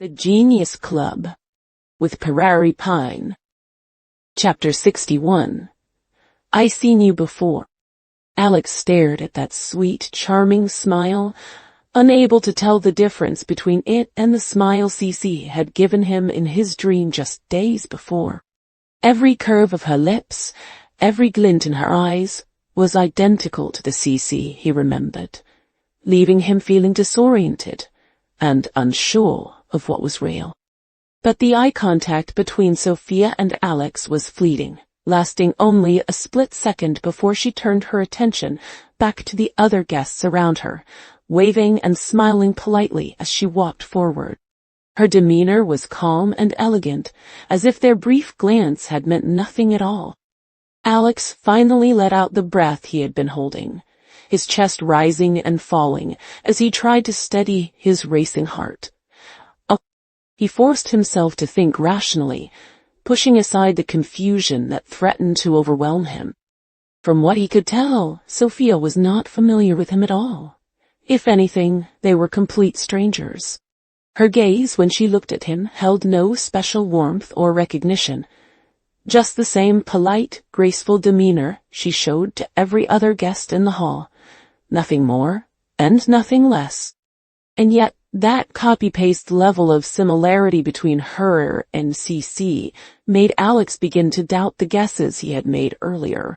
The Genius Club with Prairie Pine. Chapter 61. I seen you before. Alex stared at that sweet, charming smile, unable to tell the difference between it and the smile Cece had given him in his dream just days before. Every curve of her lips, every glint in her eyes, was identical to the Cece he remembered, leaving him feeling disoriented and unsure of what was real. But the eye contact between Sophia and Alex was fleeting, lasting only a split second before she turned her attention back to the other guests around her, waving and smiling politely as she walked forward. Her demeanor was calm and elegant, as if their brief glance had meant nothing at all. Alex finally let out the breath he had been holding, his chest rising and falling as he tried to steady his racing heart. He forced himself to think rationally, pushing aside the confusion that threatened to overwhelm him. From what he could tell, Sophia was not familiar with him at all. If anything, they were complete strangers. Her gaze, when she looked at him, held no special warmth or recognition. Just the same polite, graceful demeanor she showed to every other guest in the hall. Nothing more, and nothing less. And yet, that copy-paste level of similarity between her and CC made Alex begin to doubt the guesses he had made earlier.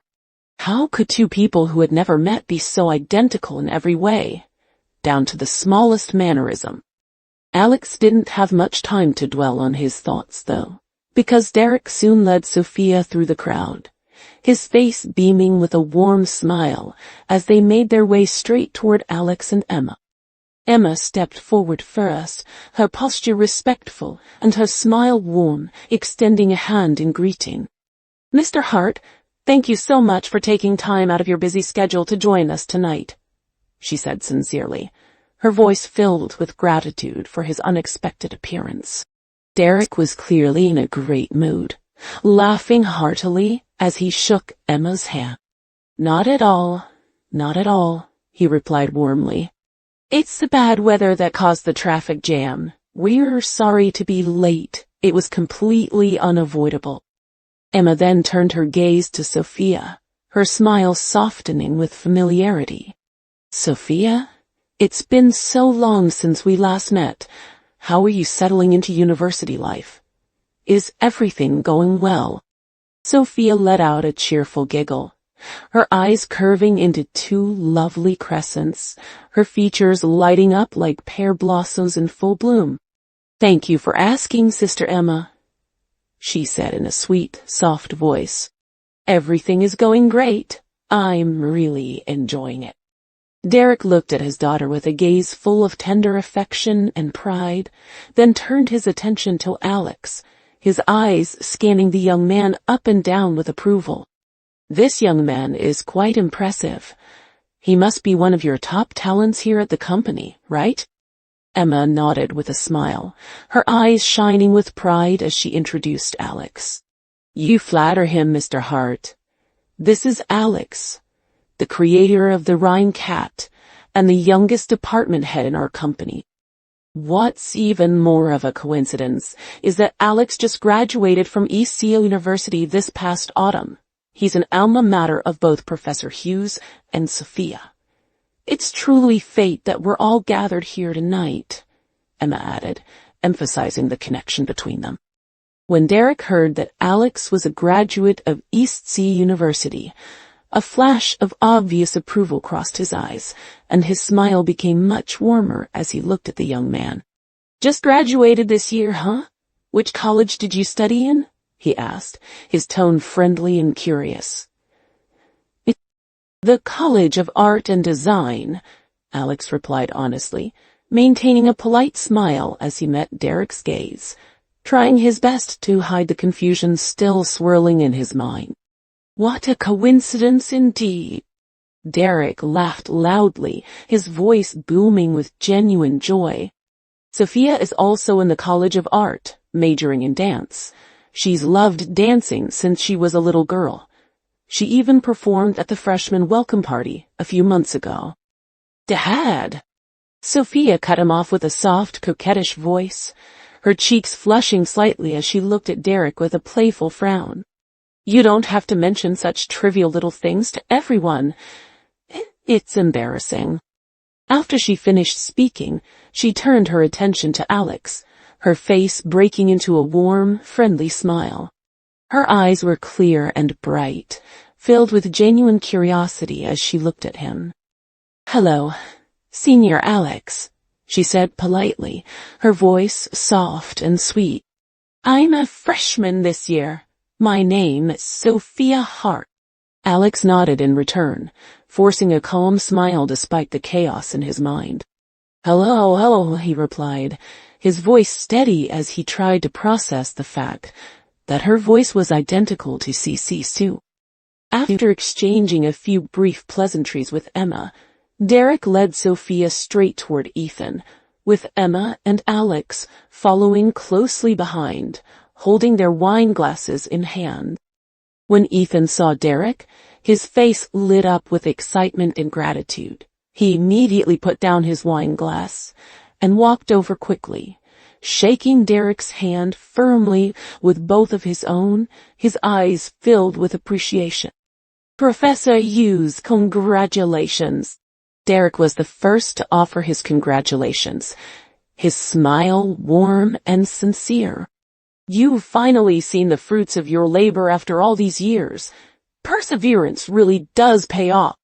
How could two people who had never met be so identical in every way, down to the smallest mannerism? Alex didn't have much time to dwell on his thoughts, though, because Derek soon led Sophia through the crowd, his face beaming with a warm smile as they made their way straight toward Alex and Emma. Emma stepped forward first, her posture respectful and her smile warm, extending a hand in greeting. "Mr. Hart, thank you so much for taking time out of your busy schedule to join us tonight," she said sincerely, her voice filled with gratitude for his unexpected appearance. Derek was clearly in a great mood, laughing heartily as he shook Emma's hand. Not at all," he replied warmly. "It's the bad weather that caused the traffic jam. We're sorry to be late. It was completely unavoidable." Emma then turned her gaze to Sophia, her smile softening with familiarity. "Sophia, it's been so long since we last met. How are you settling into university life? Is everything going well?" Sophia let out a cheerful giggle, her eyes curving into two lovely crescents, her features lighting up like pear blossoms in full bloom. "Thank you for asking, Sister Emma," she said in a sweet, soft voice. "Everything is going great. I'm really enjoying it." Derek looked at his daughter with a gaze full of tender affection and pride, then turned his attention to Alex, his eyes scanning the young man up and down with approval. "This young man is quite impressive. He must be one of your top talents here at the company, right?" Emma nodded with a smile, her eyes shining with pride as she introduced Alex. "You flatter him, Mr. Hart. This is Alex, the creator of the Rhine Cat and the youngest department head in our company. What's even more of a coincidence is that Alex just graduated from ECO University this past autumn. He's an alma mater of both Professor Hughes and Sophia. It's truly fate that we're all gathered here tonight," Emma added, emphasizing the connection between them. When Derek heard that Alex was a graduate of East Sea University, a flash of obvious approval crossed his eyes, and his smile became much warmer as he looked at the young man. "Just graduated this year, huh? Which college did you study in?" he asked, his tone friendly and curious. "The College of Art and Design," Alex replied honestly, maintaining a polite smile as he met Derek's gaze, trying his best to hide the confusion still swirling in his mind. "What a coincidence indeed." Derek laughed loudly, his voice booming with genuine joy. "Sophia is also in the College of Art, majoring in dance. She's loved dancing since she was a little girl. She even performed at the freshman welcome party a few months ago." "Dad!" Sophia cut him off with a soft, coquettish voice, her cheeks flushing slightly as she looked at Derek with a playful frown. You don't have to mention such trivial little things to everyone. It's embarrassing. After she finished speaking, she turned her attention to Alex, her face breaking into a warm, friendly smile. Her eyes were clear and bright, filled with genuine curiosity as she looked at him. Hello, Senior Alex, she said politely, her voice soft and sweet. I'm a freshman this year. My name is Sophia Hart. Alex nodded in return, forcing a calm smile despite the chaos in his mind. Hello, he replied, his voice steady as he tried to process the fact that her voice was identical to CC Sue. After exchanging a few brief pleasantries with Emma, Derek led Sophia straight toward Ethan, with Emma and Alex following closely behind, holding their wine glasses in hand. When Ethan saw Derek, his face lit up with excitement and gratitude. He immediately put down his wine glass and walked over quickly, shaking Derek's hand firmly with both of his own, his eyes filled with appreciation. Professor Hughes, congratulations. Derek was the first to offer his congratulations, his smile warm and sincere. You've finally seen the fruits of your labor after all these years. Perseverance really does pay off.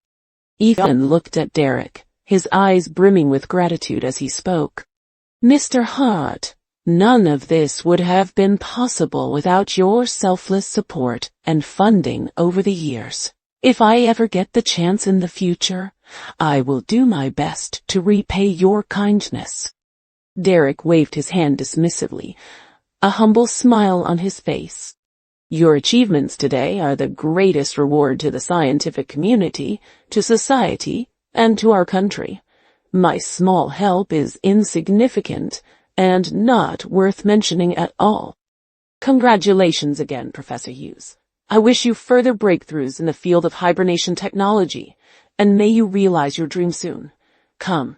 Ethan looked at Derek, his eyes brimming with gratitude as he spoke. Mr. Hart, none of this would have been possible without your selfless support and funding over the years. If I ever get the chance in the future, I will do my best to repay your kindness. Derek waved his hand dismissively, a humble smile on his face. Your achievements today are the greatest reward to the scientific community, to society, and to our country. My small help is insignificant and not worth mentioning at all. Congratulations again, Professor Hughes. I wish you further breakthroughs in the field of hibernation technology, and may you realize your dream soon. Come,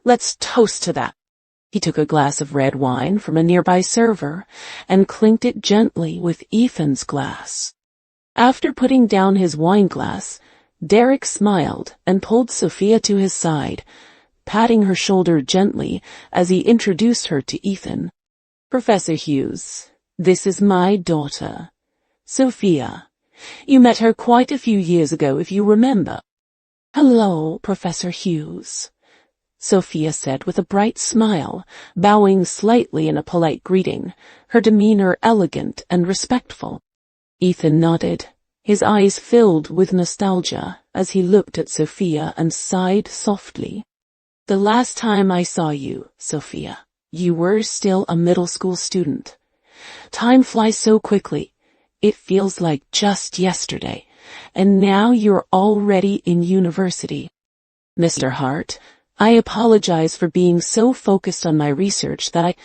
let's toast to that. He took a glass of red wine from a nearby server and clinked it gently with Ethan's glass. After putting down his wine glass, Derek smiled and pulled Sophia to his side, patting her shoulder gently as he introduced her to Ethan. Professor Hughes, this is my daughter, Sophia. You met her quite a few years ago, if you remember. Hello, Professor Hughes, Sophia said with a bright smile, bowing slightly in a polite greeting, her demeanor elegant and respectful. Ethan nodded, his eyes filled with nostalgia as he looked at Sophia and sighed softly. The last time I saw you, Sophia, you were still a middle school student. Time flies so quickly. It feels like just yesterday, and now you're already in university. Mr. Hart, I apologize for being so focused on my research that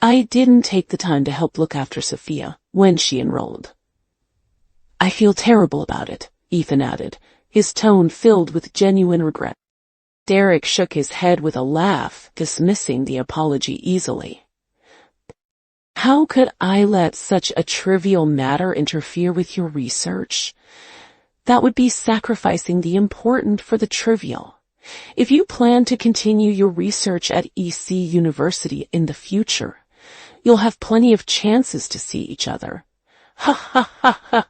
I didn't take the time to help look after Sophia when she enrolled. I feel terrible about it, Ethan added, his tone filled with genuine regret. Derek shook his head with a laugh, dismissing the apology easily. How could I let such a trivial matter interfere with your research? That would be sacrificing the important for the trivial. If you plan to continue your research at EC University in the future, you'll have plenty of chances to see each other. Ha ha ha ha.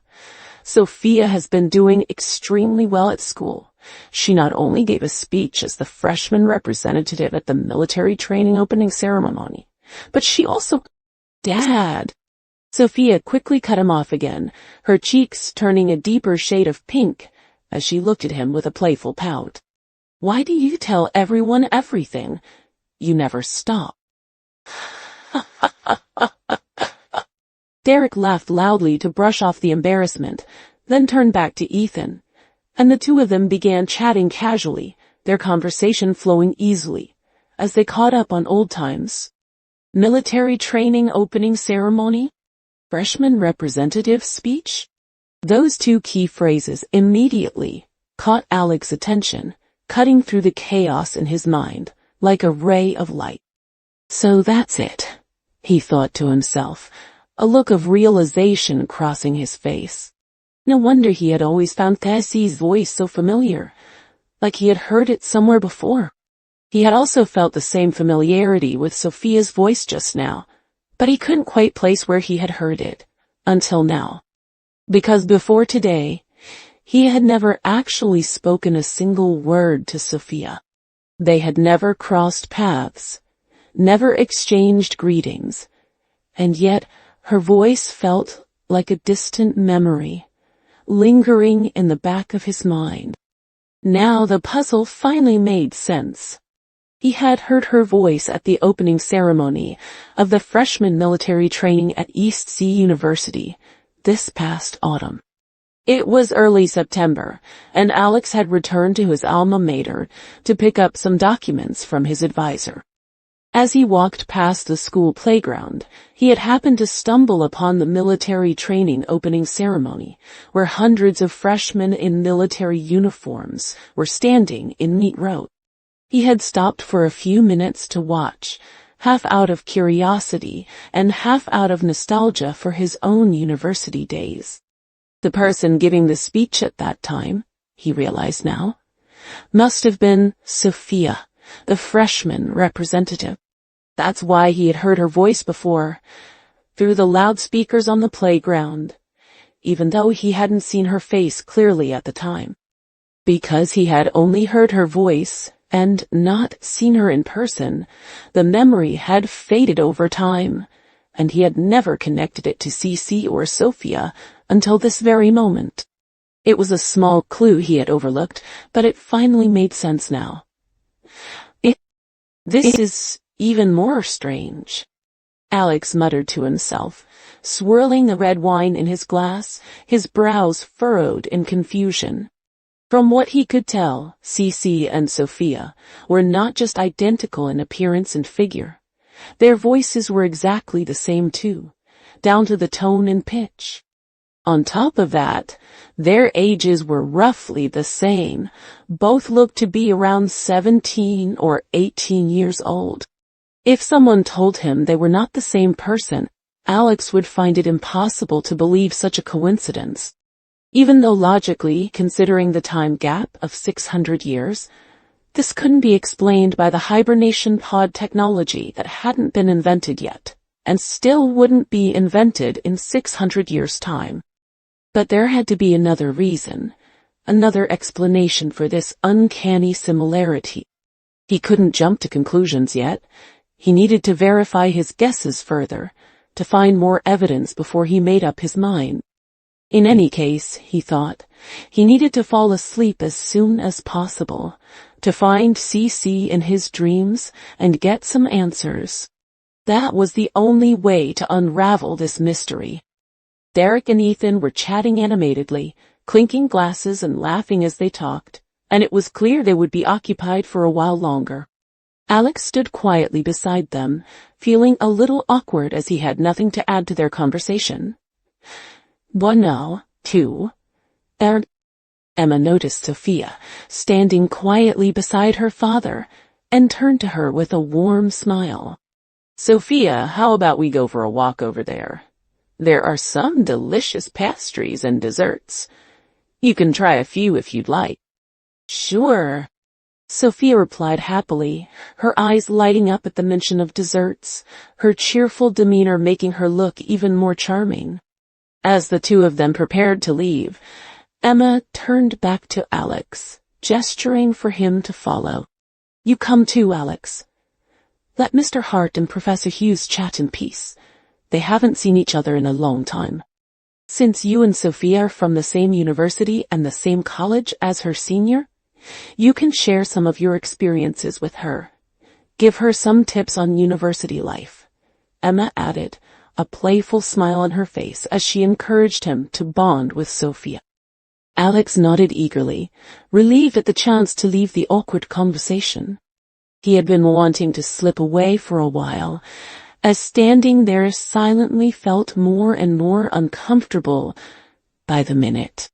Sophia has been doing extremely well at school. She not only gave a speech as the freshman representative at the military training opening ceremony, but she also... Dad! Sophia quickly cut him off again, her cheeks turning a deeper shade of pink as she looked at him with a playful pout. Why do you tell everyone everything? You never stop. Derek laughed loudly to brush off the embarrassment, then turned back to Ethan, and the two of them began chatting casually, their conversation flowing easily, as they caught up on old times. Military training opening ceremony? Freshman representative speech? Those two key phrases immediately caught Alex's attention, cutting through the chaos in his mind like a ray of light. So that's it. he thought to himself, a look of realization crossing his face. No wonder he had always found Cassie's voice so familiar, like he had heard it somewhere before. He had also felt the same familiarity with Sophia's voice just now, but he couldn't quite place where he had heard it, until now. Because before today, he had never actually spoken a single word to Sophia. They had never crossed paths, never exchanged greetings, and yet her voice felt like a distant memory, lingering in the back of his mind. Now the puzzle finally made sense. He had heard her voice at the opening ceremony of the freshman military training at East Sea University this past autumn. It was early September, and Alex had returned to his alma mater to pick up some documents from his advisor. As he walked past the school playground, he had happened to stumble upon the military training opening ceremony, where hundreds of freshmen in military uniforms were standing in neat rows. He had stopped for a few minutes to watch, half out of curiosity and half out of nostalgia for his own university days. The person giving the speech at that time, he realized now, must have been Sophia, the freshman representative. That's why he had heard her voice before, through the loudspeakers on the playground, even though he hadn't seen her face clearly at the time. Because he had only heard her voice and not seen her in person, the memory had faded over time, and he had never connected it to Cece or Sophia until this very moment. It was a small clue he had overlooked, but it finally made sense now. This is even more strange, Alex muttered to himself, swirling the red wine in his glass, his brows furrowed in confusion. From what he could tell, Cece and Sophia were not just identical in appearance and figure. Their voices were exactly the same too, down to the tone and pitch. On top of that, their ages were roughly the same. Both looked to be around 17 or 18 years old. If someone told him they were not the same person, Alex would find it impossible to believe such a coincidence. Even though logically, considering the time gap of 600 years, this couldn't be explained by the hibernation pod technology that hadn't been invented yet, and still wouldn't be invented in 600 years' time. But there had to be another reason, another explanation for this uncanny similarity. He couldn't jump to conclusions yet. He needed to verify his guesses further, to find more evidence before he made up his mind. In any case, he thought, he needed to fall asleep as soon as possible, to find Cece in his dreams and get some answers. That was the only way to unravel this mystery. Derek and Ethan were chatting animatedly, clinking glasses and laughing as they talked, and it was clear they would be occupied for a while longer. Alex stood quietly beside them, feeling a little awkward as he had nothing to add to their conversation. Bueno, two. Emma noticed Sophia, standing quietly beside her father, and turned to her with a warm smile. Sophia, how about we go for a walk over there? There are some delicious pastries and desserts. You can try a few if you'd like. Sure, Sophia replied happily, her eyes lighting up at the mention of desserts, her cheerful demeanor making her look even more charming. As the two of them prepared to leave, Emma turned back to Alex, gesturing for him to follow. You come too, Alex. Let Mr. Hart and Professor Hughes chat in peace. They haven't seen each other in a long time. Since you and Sophia are from the same university and the same college as her senior, you can share some of your experiences with her. Give her some tips on university life, Emma added, a playful smile on her face as she encouraged him to bond with Sophia. Alex nodded eagerly, relieved at the chance to leave the awkward conversation. He had been wanting to slip away for a while, as standing there silently felt more and more uncomfortable by the minute.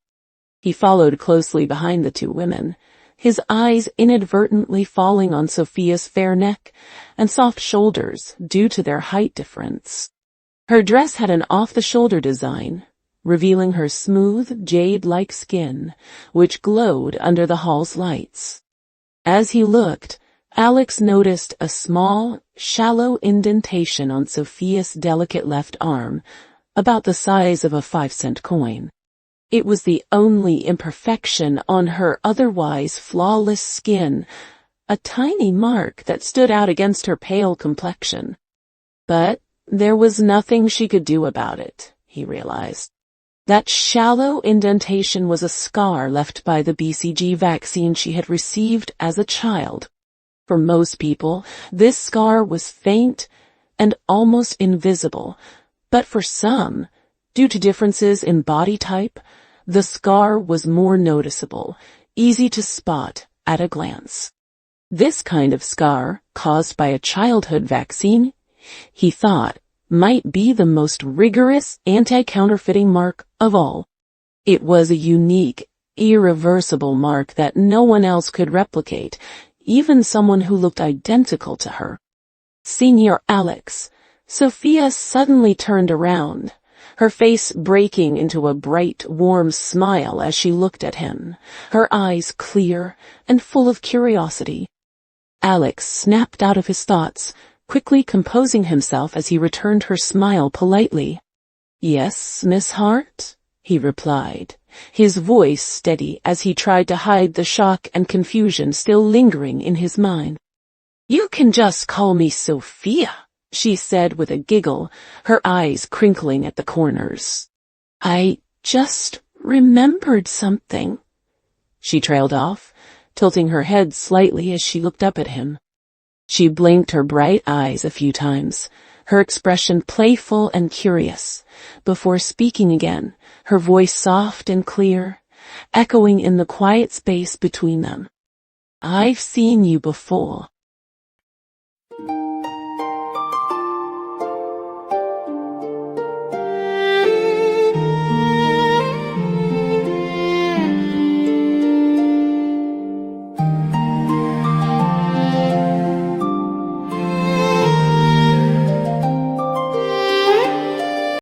He followed closely behind the two women, his eyes inadvertently falling on Sophia's fair neck and soft shoulders due to their height difference. Her dress had an off-the-shoulder design, revealing her smooth, jade-like skin, which glowed under the hall's lights. As he looked, Alex noticed a small, shallow indentation on Sophia's delicate left arm, about the size of a 5-cent coin. It was the only imperfection on her otherwise flawless skin, a tiny mark that stood out against her pale complexion. But there was nothing she could do about it, he realized. That shallow indentation was a scar left by the BCG vaccine she had received as a child. For most people, this scar was faint and almost invisible, but for some, due to differences in body type, the scar was more noticeable, easy to spot at a glance. This kind of scar, caused by a childhood vaccine, he thought, might be the most rigorous anti-counterfeiting mark of all. It was a unique, irreversible mark that no one else could replicate, even someone who looked identical to her. Senior Alex, Sophia suddenly turned around, her face breaking into a bright, warm smile as she looked at him, her eyes clear and full of curiosity. Alex snapped out of his thoughts, quickly composing himself as he returned her smile politely. "Yes, Miss Hart," he replied, his voice steady as he tried to hide the shock and confusion still lingering in his mind. "You can just call me Sophia," she said with a giggle, her eyes crinkling at the corners. "I just remembered something," she trailed off, tilting her head slightly as she looked up at him. She blinked her bright eyes a few times, her expression playful and curious, before speaking again, her voice soft and clear, echoing in the quiet space between them. "I've seen you before."